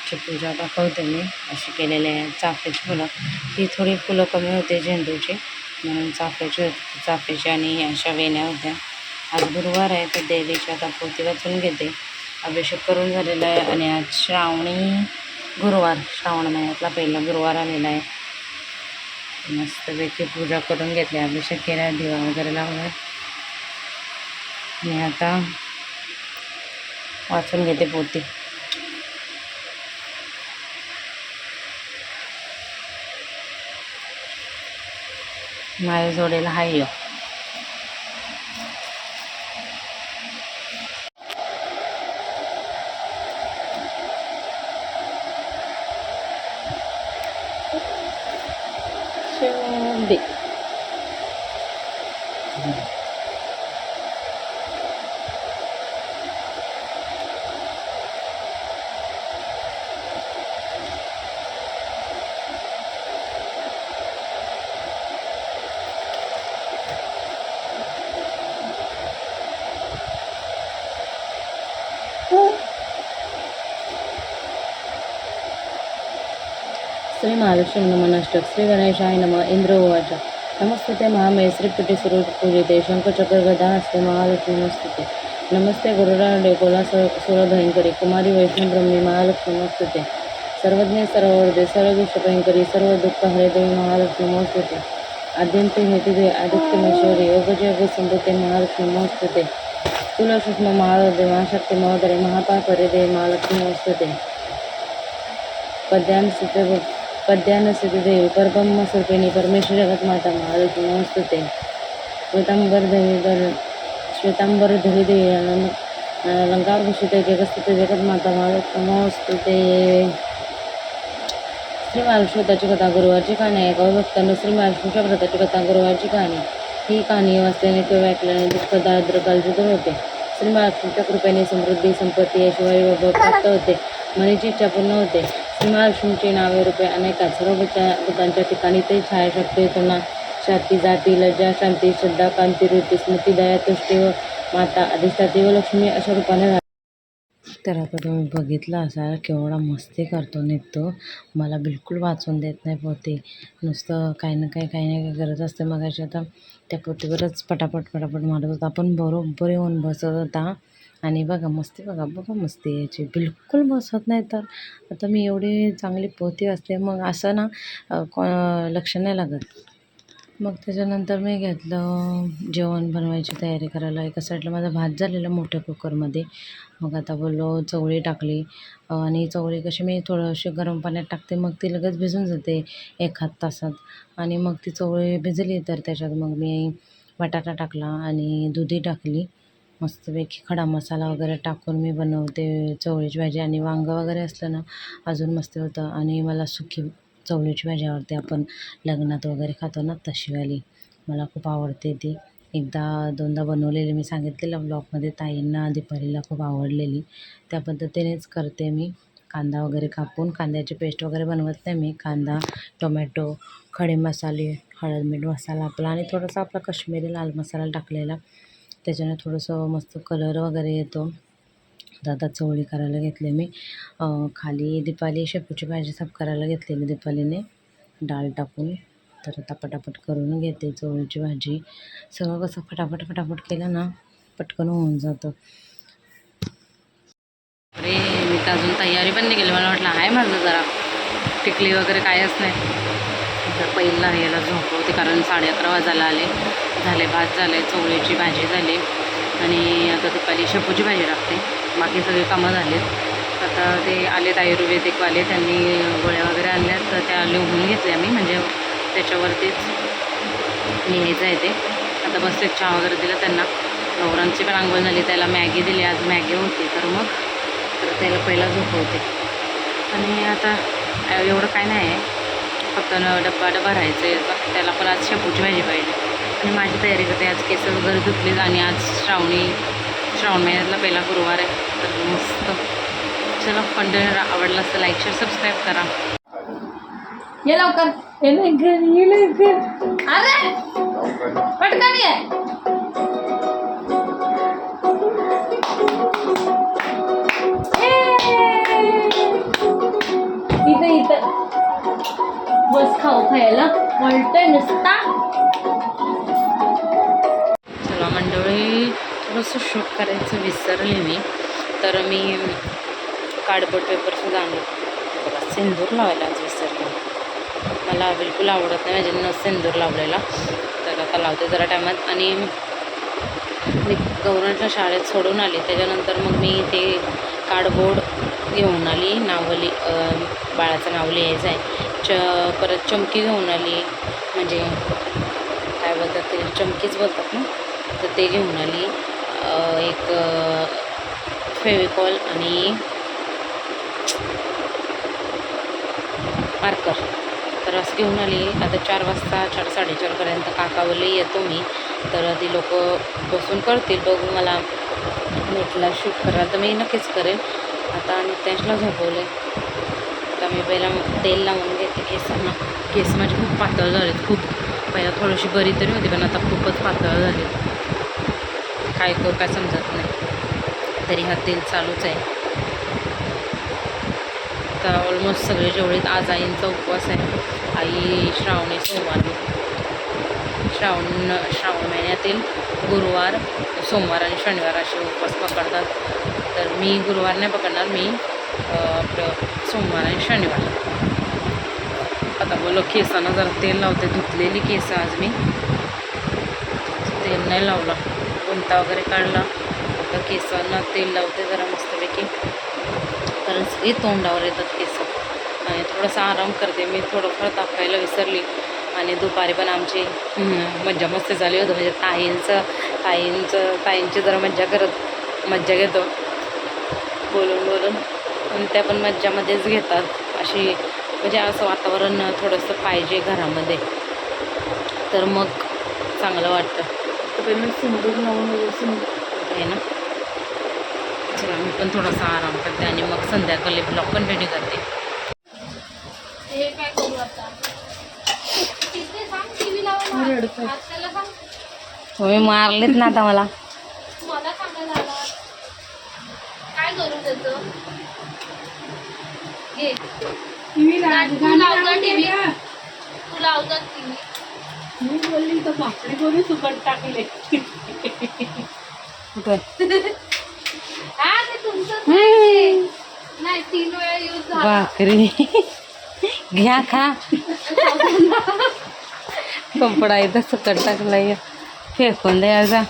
आजची पूजा दाखवते मी अशी केलेली आहे. चाफ्याची फुलं, ही थोडी फुलं कमी होते झेंडूची म्हणून चाफ्याची होती, चाफ्याची आणि अशा वेण्या होत्या. आज गुरुवार आहे तर देवीची आता पोथी वाचून घेते. अभिषेक करून झालेला आहे आणि आज श्रावणी गुरुवार, श्रावण महिन्यातला पहिला गुरुवार आलेला आहे. मस्तपैकी पूजा करून घेतली, अभिषेक केला, दिवा वगैरे लावला आणि आता वाचून घेते पोथी. माझ्या जोडीला हाय यो. शिवबी श्री महालक्ष्मी नमः श्री गणेशाय नमः. इंद्र उवाच नमस्ते महामये श्रीपीठे पूजिते शंखचक्र गदा हस्ते महालक्ष्मी नमस्ते. नमस्ते गुरुराडे कोला सुरभयंकरी कुमारी वैष्णव ब्रह्मी महालक्ष्मी नमस्ते. सर्वज्ञ सर्ववर्धे सर्वदुष्टभयंकरी सर्व दुःख हरे देवी महालक्ष्मी नमस्ते. आद्यंते हेतुदे आदित्यमेश्वरी योगजय संभूते महालक्ष्मी नमस्ते. कुलसूक्ष्म महादेव महाशक्ती महोदरे महापापरे देवी महालक्ष्मी नमस्ते. पद्यान सिद्ध देवी परब्रह्म स्वरूपिणी परमेश्वरी जगतमाता महालक्ष्मी नमस्ते. श्वेतांबर धरी देवी अलंकारभूषिते जगस्थिते जगतमाता महालक्ष्मी नमस्ते. श्री महालक्ष्मी कथा गुरुवारची कहाणी आहे. गौभक्तांना श्री महालक्ष्मीच्या व्रताची कथा गुरुवारची कहाणी. ही कहाणी वाचल्याने किंवा ऐकल्याने दुःख दारिद्र्य काळजी दूर होते. श्री महालक्ष्मीच्या कृपेने समृद्धी संपत्ती ऐश्वर्य वैभव प्राप्त होते. मनाची इच्छा पूर्ण होते. श्री महालक्ष्मीची नावे रूपे अनेक आहेत. सर्व भूतांच्या ठिकाणी ते छायाशक्ती करुणा शांती जाती लज्जा शांती श्रद्धा कांती रीती स्मृती दया तुष्टी व माता अधिष्ठाती व लक्ष्मी अशा रूपाने राहते. तर आता तुम्ही बघितलं असाल केवढा मस्ती करतो निघतो. मला बिलकुल वाचून देत नाही पोथी, नुसतं काही ना काही करत असते. मग आता त्या पोथीवरच पटापट मारत होता. आपण बरोबर येऊन बसत होता आणि बघा मस्ती, बघा मस्ती याची बिलकुल बसत नाही. तर आता मी एवढी चांगली पोथी असते मग असं ना लक्ष नाही लागत. मग त्याच्यानंतर मी घेतलं जेवण बनवायची तयारी करायला. एका साईडला माझा भात झालेला मोठ्या कुकरमध्ये. मग आता बोललो चवळी टाकली आणि चवळी कशी मी थोडंशी गरम पाण्यात टाकते मग ती लगेच भिजून जाते 1-8 तासात. आणि मग ती चवळी भिजली तर त्याच्यात मग मी बटाटा टाकला आणि दुधी टाकली. मस्तपैकी खडा मसाला वगैरे टाकून मी बनवते चवळीची भाजी. आणि वांगं वगैरे असलं ना अजून मस्त होतं. आणि मला सुकी चवळीची भाजी आवडते, आपण लग्नात वगैरे खातो ना तशीवाली, मला खूप आवडते ती. 1-2दा बनवलेली मी सांगितलेलं ब्लॉगमध्ये. ताईंना दीपालीला खूप आवडलेली. त्या पद्धतीनेच करते मी. कांदा वगैरे कापून कांद्याची पेस्ट वगैरे बनवत नाही मी. कांदा टोमॅटो खडे मसाले हळद मीठ मसाला आपला आणि थोडासा आपला काश्मीरी लाल मसाला टाकलेला, त्याच्याने थोडंसं मस्त कलर वगैरे येतो. आता चवळी करायला घेतली मी. खाली दीपाली शेपूची भाजी साफ करायला घेतलेली दीपालीने डाळ टाकून. तर आता पटापट करून घेते चवळीची भाजी. सगळं कसं फटाफट केलं ना पटकन होऊन जातं. अरे मी तर अजून तयारी पण नाही केली. मला वाटलं आहे माझं जरा टिकली वगैरे कायच नाही. तर पहिला याला झोपवते कारण 11:30 वाजायला झाले. भात झाले, चवळीची भाजी झाली आणि आता दीपाली शेपूची भाजी टाकते. बाकी सगळे कामं झालेत. आता ते आलेत आयुर्वेदिकवाले, त्यांनी गोळ्या वगैरे आणल्यात तर त्या लिहून घेतल्या मी, म्हणजे त्याच्यावरतीच लिहायचं आहे ते. आता बसले, चहा वगैरे दिला त्यांना. गौरांची पण आंघोळ झाली, त्याला मॅगी दिली, आज मॅगी होती तर त्याला पहिला झोपवते. आणि आता एवढं काय नाही आहे, फक्त डब्बा राहायचं याचा. त्याला पण आज शेपूची भाजी पाहिजे. आणि माझी तयारी करते. आज केस वगैरे धुतलीच आणि आज श्रावण महिन्यातला पहिला गुरुवार आहे. तर मस्त. चला, कंटेंट आवडला असतं लाईक शेअर सबस्क्राईब करा. ये लवकर, ये लवकर. अरे पटकन ये. थोडंसं शूट करायचं विसरले मी, तर मी कार्डबोर्ड पेपरसुद्धा आणले. बघा सिंदूर लावायला आज विसरले. मला बिलकुल आवडत नाही माझ्या सिंदूर लावलेला, तर आता लावते जरा टायमात. आणि मी गौरांच्या शाळेत सोडून आली, त्याच्यानंतर मग मी ते कार्डबोर्ड घेऊन आली, नावली बाळाचं नाव लिहायचं आहे. परत चमकी घेऊन आली, म्हणजे काय बोलतात ते चमकीच बोलतात ना, तर ते घेऊन आली. एक फेविकॉल आणि मार्कर, तर असं घेऊन आली. आता 4 वाजता 4-4:30पर्यंत काकावले येतो मी, तर ती लोक बसून करतील. बघू, मला नेटला शूट करायला तर मी नक्कीच करेल. आता नित्यांशला झोपवले. आता मी पहिला तेल लावून घेते केसांना. केस माझे खूप पातळ झालेत, खूप. पहिला थोडीशी बरी तरी होती, पण आता खूपच पातळ झाली. काय करू काय समजत नाही, तरी हा तेल चालूच आहे. तर ऑलमोस्ट सगळे जेवढे आज आईंचा उपवास आहे. आई श्रावणी सोमवार, श्रावण महिन्यातील गुरुवार, सोमवार आणि शनिवार असे उपवास पकडतात. तर मी गुरुवार नाही पकडणार, मी आपलं सोमवार आणि शनिवार. आता बोलो केसांना जरा तेल लावते. धुतलेली केस आज मी, तेल नाही लावला, गुंता वगैरे काढला. आता केसांना तेल लावते जरा मस्तपैकी, कारण सगळी तोंडावर येतात केस. आणि थोडासा आराम करते मी. थोडंफार दाखवायला विसरली. आणि दुपारी पण आमची मज्जा मस्ती झाली होती, म्हणजे ताईंची जरा मज्जा घेतो बोलून. आणि त्या पण मज्जामध्येच घेतात. अशी म्हणजे असं वातावरण थोडंसं पाहिजे घरामध्ये, तर मग चांगलं वाटतं. तर पहिलं सिंदूर लावून आहे ना. चला मी पण थोडासा आराम करते आणि मग संध्याकाळी ब्लॉग कंटिन्यू करते. हे काय करू आता? तिथे सांग टीव्ही लावायला. त्याला सांग. तुम्ही मारलेत ना आता मला. मला सांगायला आला. काय करू त्याचं? घे. टीव्ही तू लावता टीव्ही. तू लावतात टीव्ही. मी बोलली तर भाकरी करून सुकट टाकले. हा ते तुमचं नाही. 3 वेळा यूज झाला. भाकरी घ्या खा. कपडा इथं सुकट टाकलाय, फेकून द्यायचा.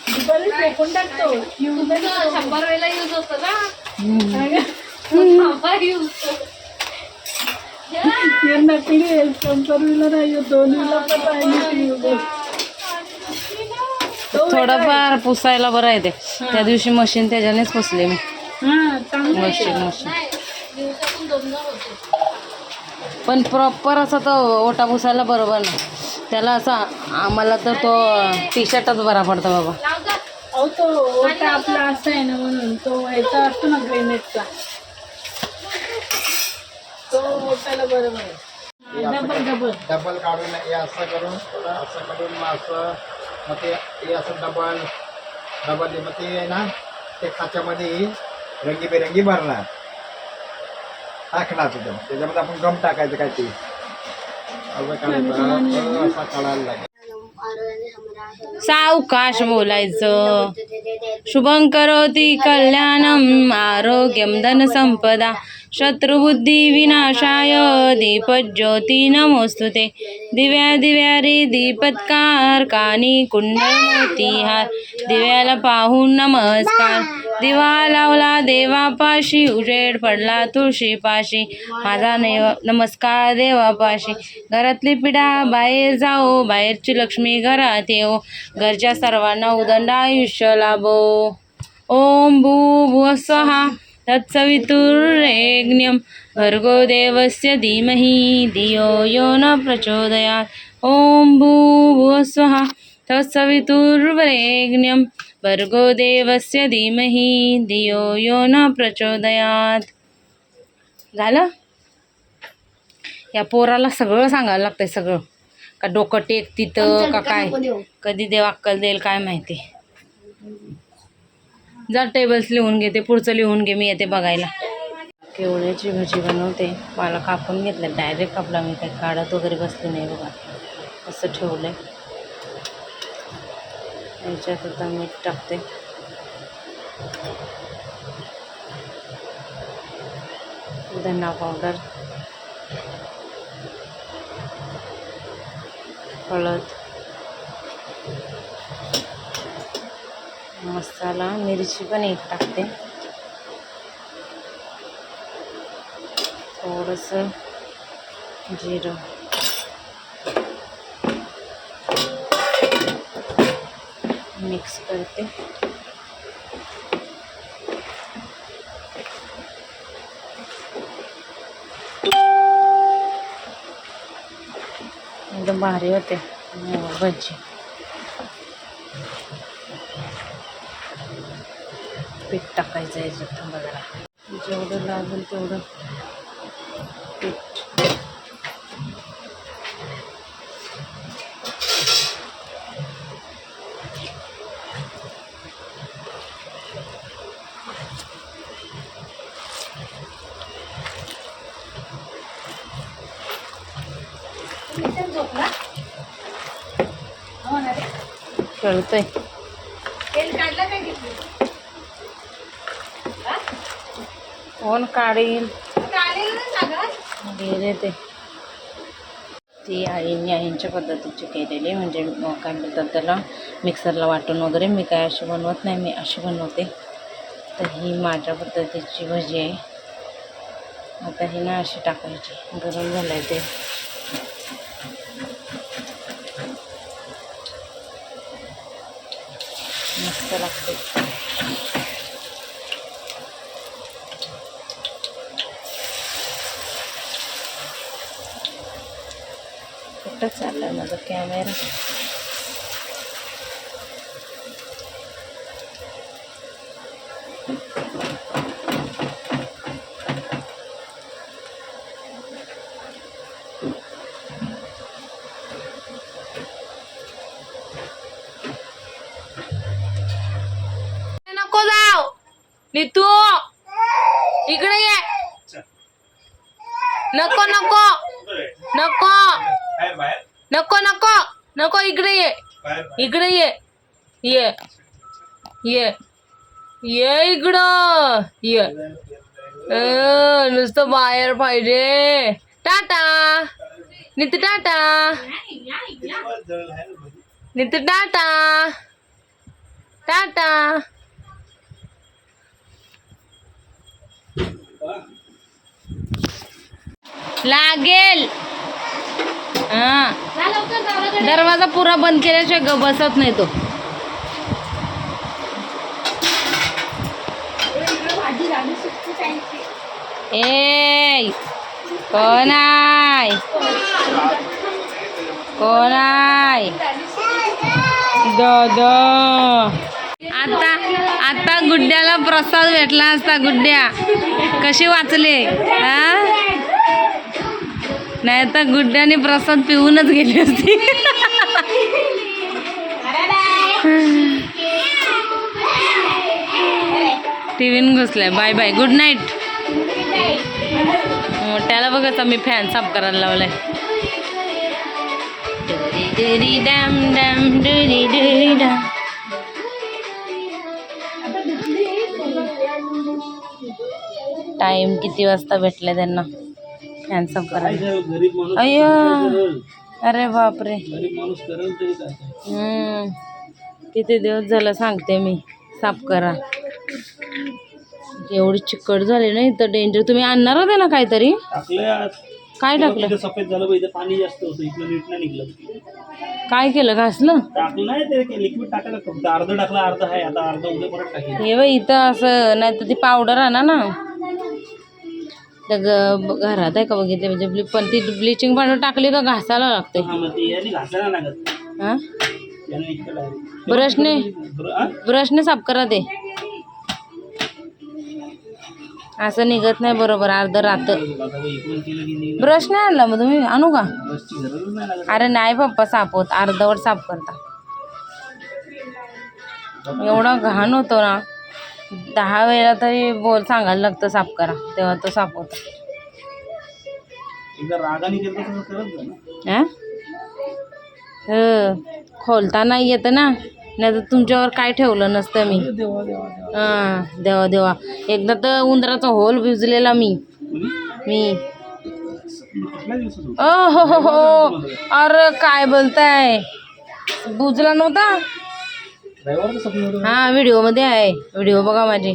फेकून टाकतो. 100 वेळेला यूज होतो ना. यूज थोडंफार पुसायला बरं आहे ते. त्या दिवशी मशीन त्याच्यानेच पुसले मी. मशीन दिवसातून 2 होते. पण प्रॉपर असं तो ओटा पुसायला बरोबर नाही त्याला. असा आम्हाला तर तो टी-शर्टच बरा पडतो बाबा. अहो तो ओटा आपला असा आहे ना, म्हणून तो ह्याचा असतो ना ग्रेनेडचा, तो ओटाला बरोबर आहे. डबल काढून हे असं करून असं करून मग असं, मग ते हे असं डबल मग ते आहे ना, ते खाच्यामध्ये रंगीबेरंगी भरणार टाकणार तिथं. त्याच्यामध्ये आपण गम टाकायचं काय ते असं काढायचं, असा काढायला लागेल. सावकाश बोलायचं. शुभं करोति कल्याणम आरोग्यम धन संपदा शत्रुबुद्धी विनाशाय दीपज्योती नमोस्तुते. दिव्या दिव्या रे दीपत्कार कानी कुंडल मोतीहार. दिव्याला पाहून नमस्कार. दिवा लावला देवापाशी उजेड पडला तुळशीपाशी. माझा नमस्कार देवापाशी. घरातली पिढा बाहेर जाओ, बाहेरची लक्ष्मी घरात येऊ. घरच्या सर्वांना उदंड आयुष्य लाभो. ओम भूर्भुवः स्वहा तत्सवितुर्वरेण्यं भर्गो देवस्य धीमहि धियो यो न प्रचोदयात्. ओम भूर्भुवः स्वहा तत्सवितुर्वरेण्यं भर्गो देवस्य धीमहि धियो यो न प्रचोदयात्. झालं. या पोराला सगळं सांगायला लागतंय, सगळं. का डोकं टेक तिथं का काय, कधी देव अक्कल देईल काय माहिती. जा टेबल्स लिहून घे, ते पुढचं लिहून घे, मी येते बघायला. केवड्याची भाजी बनवते. मला कापून घेतलं, डायरेक्ट कापला मी, काही काढत वगैरे बसले नाही बघा. असं ठेवलं आहे. याच्यात आता मीठ टाकते. धना पावडर, हळद, मसाला, मिरची पण एक टाकते, थोडंसं जिरं, मिक्स करते. एकदम भारी होते भजी. पीठ टाकायचं याच्यात. थांबा जरा, जेवढं लागेल तेवढं पीठ. खेळतोय. तेल काढलं काय घेतलं? कोण काढील? काढेल ना सगळं. गेले ते. ती आईंच्या पद्धतीची केलेली, म्हणजे काय बोलतात त्याला, मिक्सरला वाटून वगैरे. मी काय अशी बनवत नाही, मी अशी बनवते. तर ही माझ्या पद्धतीची भजी आहे. आता ही ना अशी टाकायची. गरम झालं आहे ते. मस्त लागते. कुठं चाललाय माझा कॅमेरा? नको जाऊ नीतू, इकडे ये. नको नको नको नको नको नको, इकडे ये. इकडे ये. ये ये ये इकडं ये. नुसतं बाहेर पाहिजे. टाटा नीतू, टाटा नीतू, टाटा टाटा. लागेल. हा, दरवाजा पुरा बंद केल्याशिवाय ग बसत नाही तो. ए कोण आहे? कोण आहे? दादा. आता आता गुड्ड्याला प्रसाद भेटला असता. गुड्ड्या कशी वाचले? हा, नाही तर गुड्ड्याने प्रसाद पिऊनच गेली असती. टीव्हीन घुसलाय. Bye bye, good night. त्याला बघाच मी फॅन साफ करायला लावलाय. टाइम किती वाजता भेटले त्यांना फॅन साफ करायला? अय्यो, अरे बापरे. किती दिवस झालं सांगते मी साफ करा. एवढी चिकट झाली ना इथं, डेंजर. तुम्ही आणणार होते ना काहीतरी? काय टाकलं? सफेद झालं पाहिजे, पाणी जास्त होतं, इथलं नीट नाही निघलं. काय केलं? घासलं? टाकलं नाही ते, लिक्विड टाकायला फक्त अर्ध टाकलं, अर्ध आहे आता, अर्ध उद्या परत टाकेल. हे बाई इथं असं नाही तर ती पावडर आणा ना. त्या घरात आहे का बघितले? म्हणजे पण ती ब्लिचिंग पावडर टाकली का घासायला लागते? घासायला लागत. हा, ब्रशने साफ करा ते. असं निघत नाही बरोबर. अर्ध राहतं. ब्रश नाही आणला मग तुम्ही? आणू का? अरे नाही पप्पा, साफ होत. अर्धवट साफ करता. एवढा घाण होतो ना, 10 वेळा तरी सांगायला लागतं साफ करा, तेव्हा तो साफ होता. खोलता नाही येतं ना. नाही तर तुमच्यावर काय ठेवलं नसतं मी. हां देवा देवा. एकदा तर उंदराचा होल भिजलेला मी. हो. अरे काय बोलताय, बुजला नव्हता. हा व्हिडिओमध्ये आहे, व्हिडिओ बघा माझी.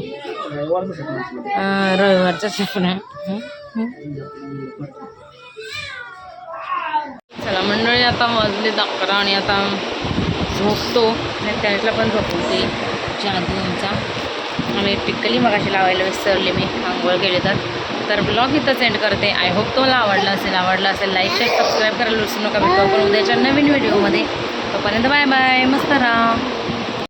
रविवारचं स्वप्न. चला मंडळी, आता वाजले 11 आणि आता झोपतो. आणि त्याला पण झोपवते जादू आमचा. आणि टिक्कली मगाशी लावायला विसरले मी, आंघोळ केले तर ब्लॉग इथंच एंड करते. आय होप तुम्हाला आवडला असेल लाईक शेअर सबस्क्राईब करायला विसरू नका. भेटू आपण उद्याच्या नवीन व्हिडिओमध्ये. तोपर्यंत बाय बाय, मस्त राहा.